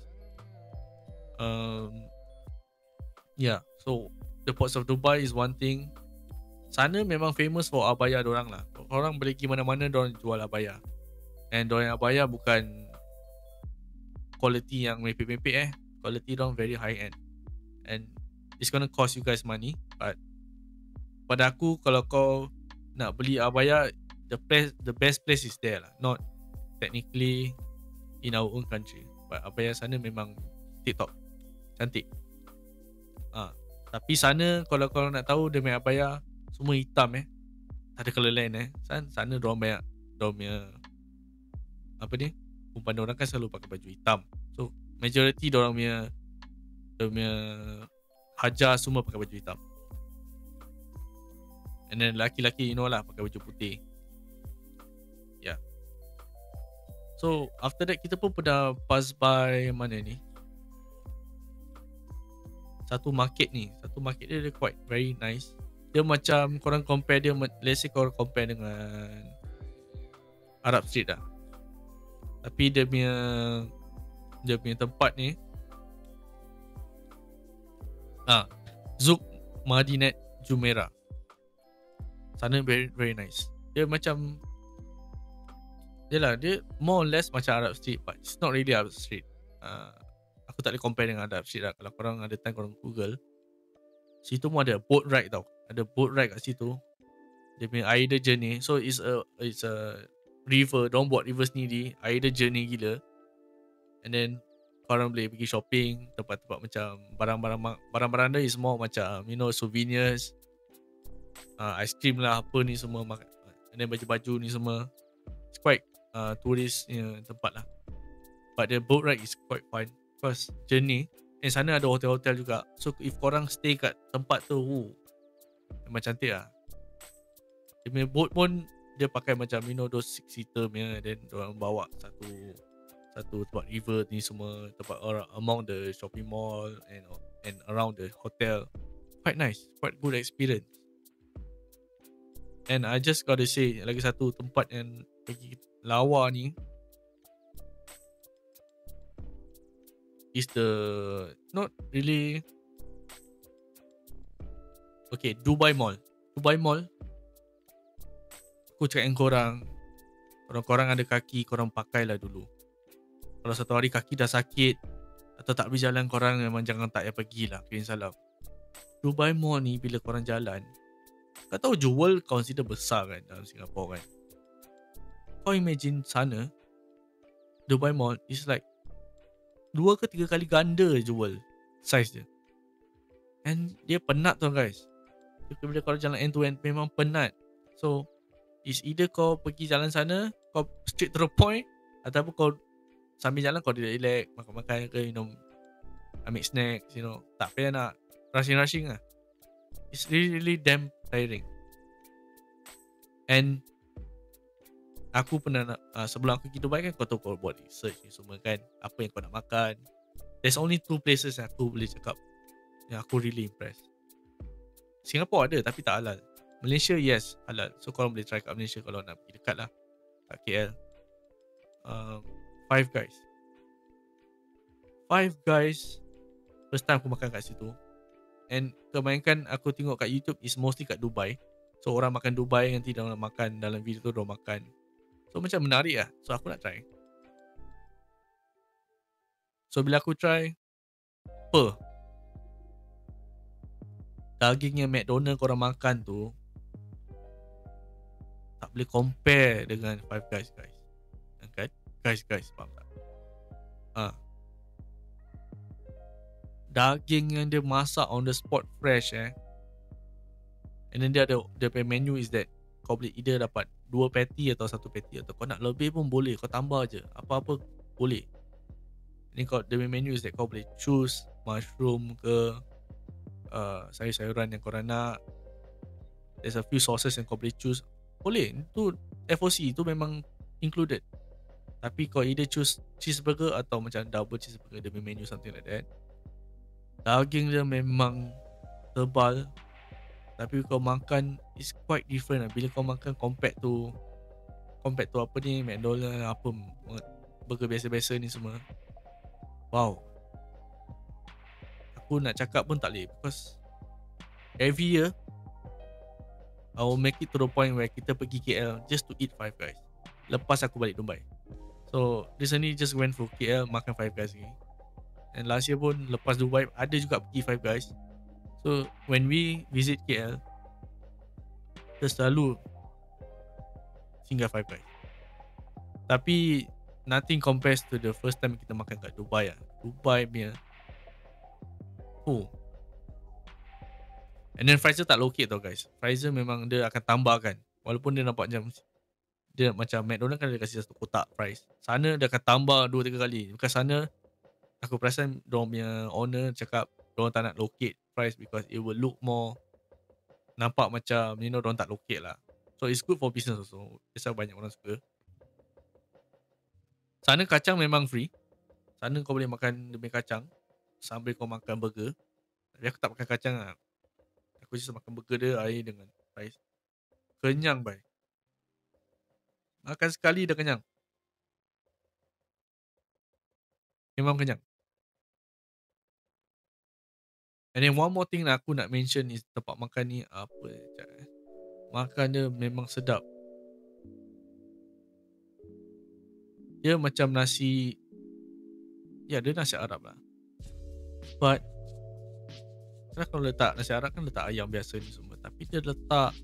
Yeah, so the Ports of Dubai is one thing. Sana memang famous for abaya dorang lah. Orang boleh pergi mana-mana, dorang jual abaya. And dorang abaya bukan quality yang mepek-mepek Quality dorang very high end. And it's gonna cost you guys money. But pada aku, kalau kau nak beli abaya, the best place is there lah. Not technically in our own country, but abaya sana memang TikTok cantik. Tapi sana, kalau kau nak tahu, dia punya abaya semua hitam tak ada colour lain Sana dorang banyak, dorang punya perempuan dorang kan selalu pakai baju hitam. So majority dorang punya hajar semua pakai baju hitam. And then laki-laki lah pakai baju putih. Yeah. So after that, kita pun pernah pass by mana ni, Satu market dia quite very nice. Dia macam korang compare dia, let's say korang compare dengan Arab Street lah. Tapi dia punya tempat ni Zouk Madinat Jumeirah. Sana very very nice. Dia macam, dia more or less macam Arab Street, but it's not really Arab Street. Aku tak boleh compare dengan Arab Street lah. Kalau korang ada time, korang Google. Situ pun ada boat ride tau. Ada boat ride kat situ. Dia punya air dia jernih. So it's a river. Diorang buat river sendiri. Air dia jernih gila. And then korang boleh pergi shopping tempat-tempat macam barang-barang dia is more macam souvenirs, ice cream lah, apa ni semua, and then baju-baju ni semua. It's quite tourist tempat lah. But the boat ride is quite fun because journey. And sana ada hotel-hotel juga. So if korang stay kat tempat tu, memang cantik lah. Dia punya boat pun dia pakai macam those 6-seater punya. Then diorang bawa satu tempat river ni semua, tempat among the shopping mall and around the hotel. Quite nice, quite good experience. And I just gotta say, lagi satu tempat yang pergi lawa ni is the not really okay, Dubai Mall. Aku cakap dengan korang ada kaki, korang pakailah dulu. Kalau satu hari kaki dah sakit atau tak boleh jalan, korang memang jangan tak payah pergilah. Kirim salam. Dubai Mall ni bila korang jalan, kau tahu Jewel consider besar kan dalam Singapore kan. Kau imagine sana, Dubai Mall is like 2 ke 3 kali ganda Jewel size dia. And dia penat tau guys. Bila korang jalan end to end memang penat. So is either kau pergi jalan sana, kau straight to the point, ataupun kau sambil jalan kau relax, makan-makan ke, ambil snacks, tak payah nak rushing lah. It's really damn tiring. And aku pernah sebelum aku pergi Dubai kan, kau tahu kau buat research ni semua kan, apa yang kau nak makan. There's only 2 places yang aku boleh cakap yang aku really impressed. Singapore ada tapi tak halal. Malaysia yes halal. So korang boleh try kat Malaysia kalau nak pergi dekat lah, kat KL. Five Guys first time aku makan kat situ. And kebanyakan aku tengok kat YouTube is mostly kat Dubai. So orang makan Dubai, nanti diorang makan dalam video tu, diorang makan. So macam menarik lah. So aku nak try. So bila aku try daging yang McDonald korang makan tu tak boleh compare dengan Five Guys guys. Kan? Guys faham tak? Daging yang dia masak on the spot fresh and then dia punya menu is that kau boleh either dapat 2 patty atau 1 patty, atau kau nak lebih pun boleh, kau tambah je apa-apa boleh. Ni dia punya menu is that kau boleh choose mushroom ke sayur-sayuran yang korang nak. There's a few sauces yang kau boleh choose. Boleh, tu FOC tu memang included. Tapi kau either choose cheeseburger atau macam double cheeseburger, dia punya menu something like that. Daging dia memang tebal, tapi kau makan is quite different lah. Bila kau makan compared to apa ni, McDonald, apa burger biasa-biasa ni semua. Wow, aku nak cakap pun tak boleh, because every year I will make it to the point where kita pergi KL just to eat Five Guys lepas aku balik Dubai. So recently just went for KL, makan Five Guys lagi. And last year pun lepas Dubai ada juga pergi Five Guys. So when we visit KL, kita selalu singgah Five Guys. Tapi nothing compares to the first time kita makan kat Dubai lah. Dubai punya and then Fraser tak locate tau guys. Fraser memang dia akan tambahkan. Walaupun dia nampak macam McDonald kan dia kasi satu kotak fries. Sana dia akan tambah 2-3 kali. Bukan sana aku perasan diorang punya owner cakap diorang tak nak locate fries because it will look more, nampak macam diorang tak locate lah. So it's good for business also. That's why banyak orang suka. Sana kacang memang free. Sana kau boleh makan dia punya kacang sambil kau makan burger. Tapi aku tak makan kacang lah. Aku just makan burger dia, air dengan fries. Kenyang bhai. Makan sekali dah kenyang. Memang kenyang. And then one more thing lah aku nak mention is tempat makan ni apa. Makan dia memang sedap. Dia macam nasi, ya dia nasi Arab lah. But kalau letak nasi Arab kan letak ayam biasa ni semua. Tapi dia letak,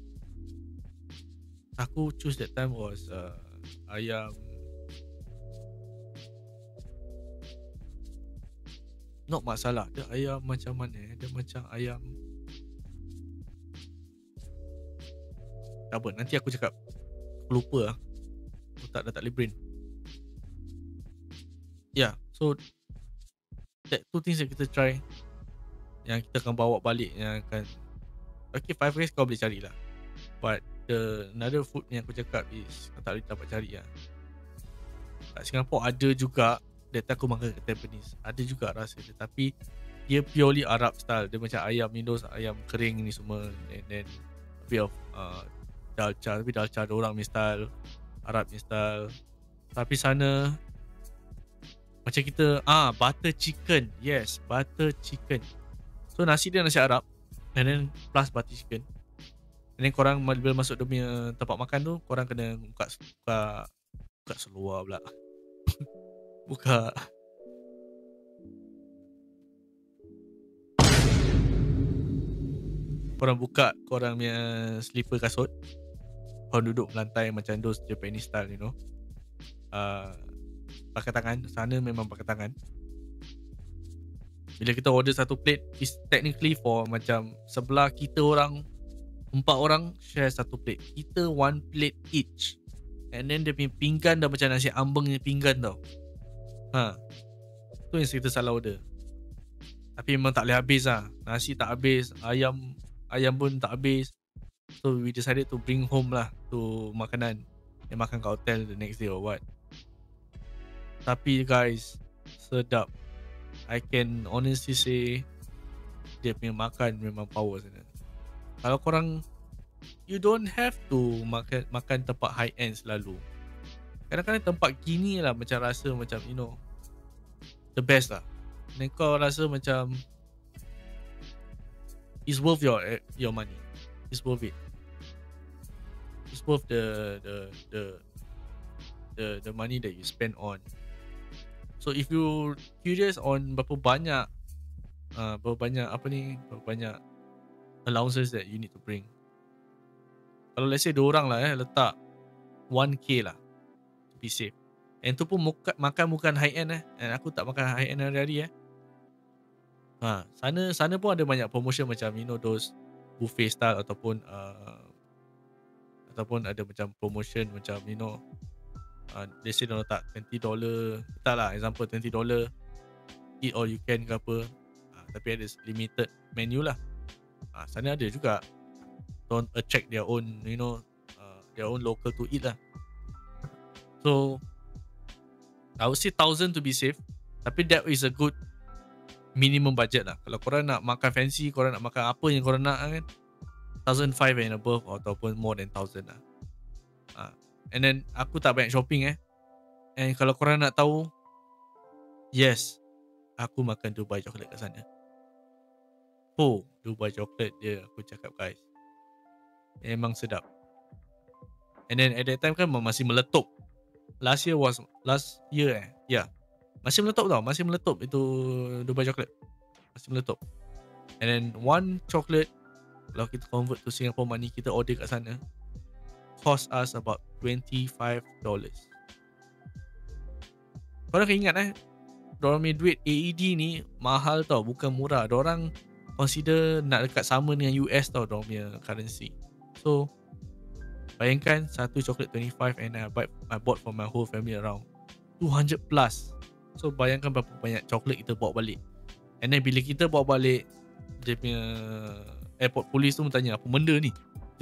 aku choose that time was ayam not masalah. Dia ayam macam mana? Dia macam ayam tak apa, nanti aku cakap. Aku lupa lah. Otak dah tak boleh brain. Yeah, so that two things yang kita try, yang kita akan bawa balik, yang akan okay, Five Guys kau boleh carilah. But the another food yang aku cakap is kau tak boleh dapat cari lah. Kat Singapore ada juga. That time aku makan kat Tampines, ada juga rasa dia, tapi dia purely Arab style. Dia macam ayam Indos, ayam kering ni semua, and then a bit of dalcha. Tapi dalcha ada orang punya style, Arab punya style. Tapi sana macam kita butter chicken. Yes, butter chicken. So nasi dia nasi Arab, and then plus butter chicken. And then korang bila masuk dia punya tempat makan tu, korang kena buka seluar pula. Buka korang buka korang punya slipper kasut. Korang duduk lantai macam those Japanese style, you know. Pakai tangan. Sana memang pakai tangan. Bila kita order satu plate, is technically for macam sebelah kita orang 4 orang share satu plate. Kita 1 plate each. And then dia punya pinggan dah macam nasi ambeng punya pinggan tau. Tu yang kita salah order. Tapi memang tak boleh habis lah. Nasi tak habis, ayam pun tak habis. So we decided to bring home lah tu makanan yang makan kat hotel the next day or what. Tapi guys, sedap. I can honestly say dia punya makan memang power sana. Kalau korang, you don't have to makan tempat high end selalu. Kadang-kadang tempat gini lah macam rasa macam, you know, the best lah. Dan kau rasa macam it's worth your money. It's worth it. It's worth the money that you spend on. So if you curious on berapa banyak allowances that you need to bring. Kalau let's say 2 orang lah letak 1k lah to be safe. And tu pun makan bukan high end and aku tak makan high end hari-hari sana pun ada banyak promotion macam, you know, those buffet style ataupun ada macam promotion macam, you know, let's say dia letak $20, tak lah, example $20 eat all you can ke apa, tapi ada limited menu lah. Sana ada juga, don't attract their own, you know, their own local to eat lah. So I would say 1,000 to be safe. Tapi that is a good minimum budget lah. Kalau korang nak makan fancy, korang nak makan apa yang korang nak kan, 1,500 and above ataupun more than 1,000 lah. And then aku tak banyak shopping and kalau korang nak tahu, yes, aku makan Dubai chocolate kat sana. Dubai chocolate dia, aku cakap guys, memang sedap. And then at that time kan masih meletup. Last year yeah, masih meletup itu Dubai chocolate, masih meletup. And then one chocolate, kalau kita convert to Singapore money, kita order kat sana, cost us about $25. Korang kena ingat dorang punya duit AED ni mahal tau, bukan murah. Dorang consider nak dekat sama dengan US tau, dorang punya currency. So bayangkan satu coklat 25 and I bought for my whole family around 200 plus. So bayangkan berapa banyak coklat kita bawa balik. And then bila kita bawa balik, dia punya airport police tu bertanya, apa benda ni?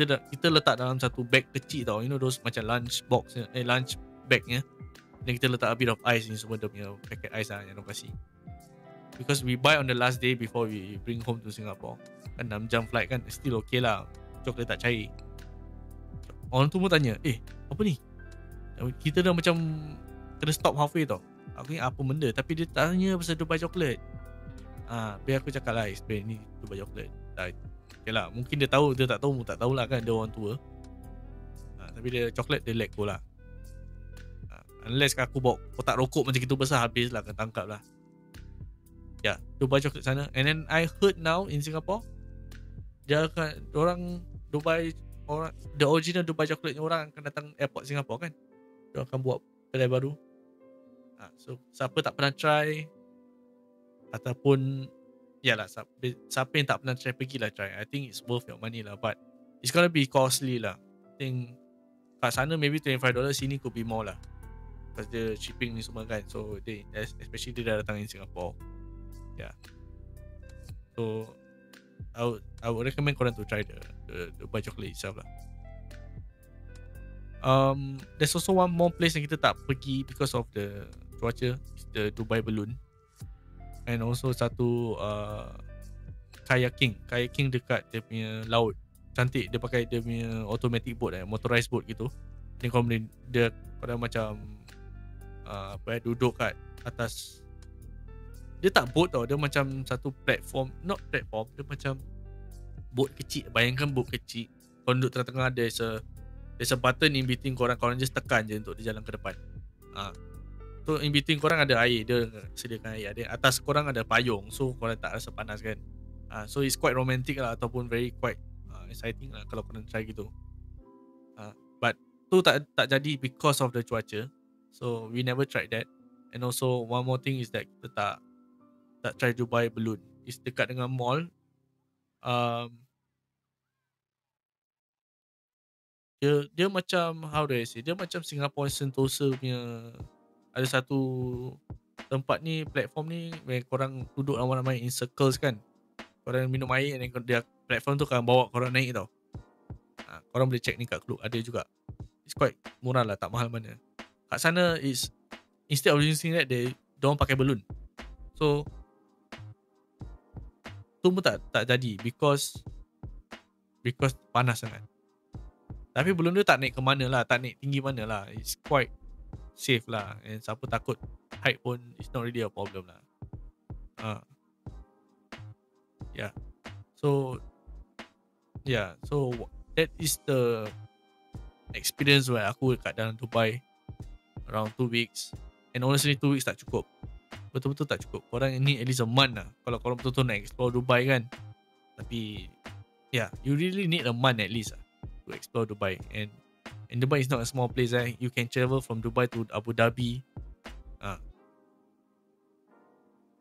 Kita letak dalam satu bag kecil tau, you know those macam lunch box, lunch bag nya. Dan kita letak a bit of ice ni, semua dia punya packet ice lah yang dia kasi. Because we buy on the last day before we bring home to Singapore. Kan 6 jam flight kan, still okay lah, coklat tak cair. Orang tu pun tanya, apa ni? Kita dah macam kena stop halfway tau. Aku ingat apa benda, tapi dia tanya pasal Dubai chocolate. Biar aku cakap lah, explain ni Dubai chocolate. Okay lah, mungkin dia tahu, dia tak tahulah kan, dia orang tua. Tapi dia chocolate, dia let go lah. Unless aku bawa kotak rokok macam gitu besar, habis lah, akan tangkap lah. Ya, Dubai chocolate sana. And then I heard now in Singapore, dia akan, the original Dubai chocolate ni orang akan datang airport Singapore kan. dia akan buat kedai baru. So siapa tak pernah try ataupun yalah, siapa yang tak pernah try, pergilah try. I think it's worth your money lah, but it's gonna be costly lah. I think kat sana maybe $25, sini could be more lah, because the shipping ni semua kan. So they, especially dia dah datang in Singapore. Yeah. So I would recommend korang to try the Dubai chocolate itself lah. There's also one more place yang kita tak pergi because of the cuaca, is the Dubai Balloon. And also satu kayaking dekat dia punya laut. Cantik, dia pakai dia punya automatic boat, motorized boat gitu. Ni korang macam duduk kat atas. Dia tak boat tau, dia macam satu platform. Not platform, dia macam boat kecil. Bayangkan boat kecil, korang duduk tengah-tengah, there's a button in between korang just tekan je untuk dia jalan ke depan. So in between korang ada air, dia sediakan air. Ada atas korang ada payung, so korang tak rasa panas kan. So it's quite romantic lah, ataupun very quite exciting lah kalau korang try gitu. But tu tak jadi because of the cuaca. So we never tried that. And also one more thing is that kita tak try Dubai Balloon. It's dekat dengan mall. Dia macam, how do I say, dia macam Singapore Sentosa punya. Ada satu tempat ni, platform ni, where korang duduk ramai-ramai in circles kan. Korang minum air, and dia platform tu akan bawa korang naik tau. Korang boleh check ni kat Klook, ada juga. It's quite murah lah, tak mahal mana. Kat sana is, instead of using that, diorang pakai balloon. So tu pun tak jadi because panas sangat. Tapi balloon tu tak naik ke mana lah, tak naik tinggi mana lah. It's quite safe lah, and siapa takut height pun, it's not really a problem lah. So that is the experience where aku kat dalam Dubai around 2 weeks. And honestly 2 weeks tak cukup, betul-betul tak cukup. Korang ni at least a month lah kalau korang betul-betul nak explore Dubai kan. Tapi you really need a month at least lah to explore Dubai. And Dubai is not a small place. You can travel from Dubai to Abu Dhabi.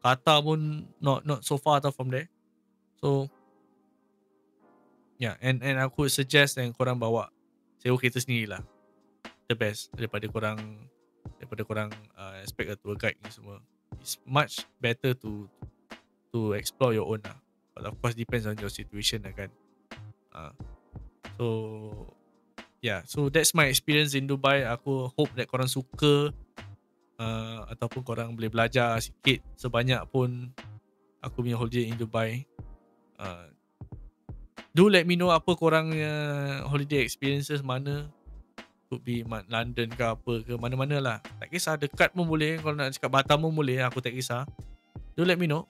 Qatar pun not so far tau from there. So and aku suggest yang korang bawa sewa kereta sendiri lah, the best daripada korang expect a tour guide ni semua. It's much better to explore your own lah. But of course depends on your situation lah kan. So that's my experience in Dubai. Aku hope that korang suka, ataupun korang boleh belajar sikit sebanyak pun aku punya holiday in Dubai. Do let me know apa korang holiday experiences mana. Could be London ke apa ke, mana-mana lah. Tak kisah, dekat pun boleh. Kalau nak cakap Batam pun boleh, aku tak kisah. Do let me know.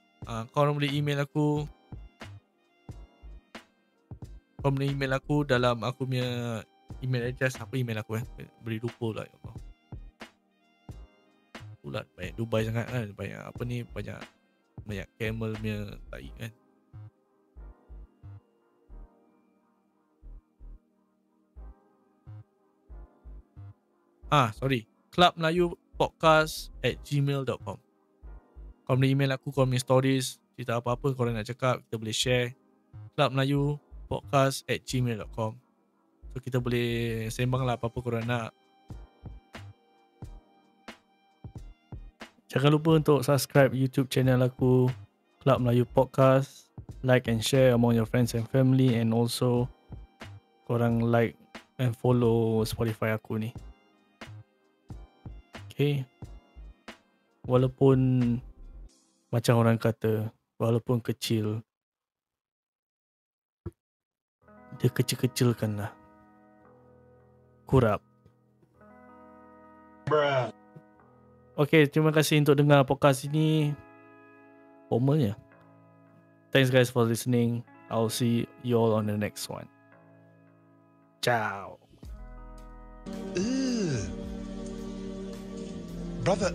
Korang boleh email aku. Korang boleh email aku dalam aku punya email address. Apa email aku beri lupa lah, ya Allah. Itulah banyak Dubai sangat kan. Banyak apa ni, banyak camel punya tai kan. Sorry, clubmelayupodcast@gmail.com. Korang boleh email aku, korang punya stories, cerita apa-apa korang nak cakap, kita boleh share. clubmelayupodcast@gmail.com. So kita boleh sembang lah apa-apa korang nak. Jangan lupa untuk subscribe YouTube channel aku, Club Melayu Podcast. Like and share among your friends and family. And also korang like and follow Spotify aku ni. Okay. Walaupun macam orang kata, walaupun kecil, dia kecil-kecilkan lah. Kurap. Okay, terima kasih untuk dengar podcast ini. Formalnya. Thanks guys for listening. I'll see you all on the next one. Ciao. Brother,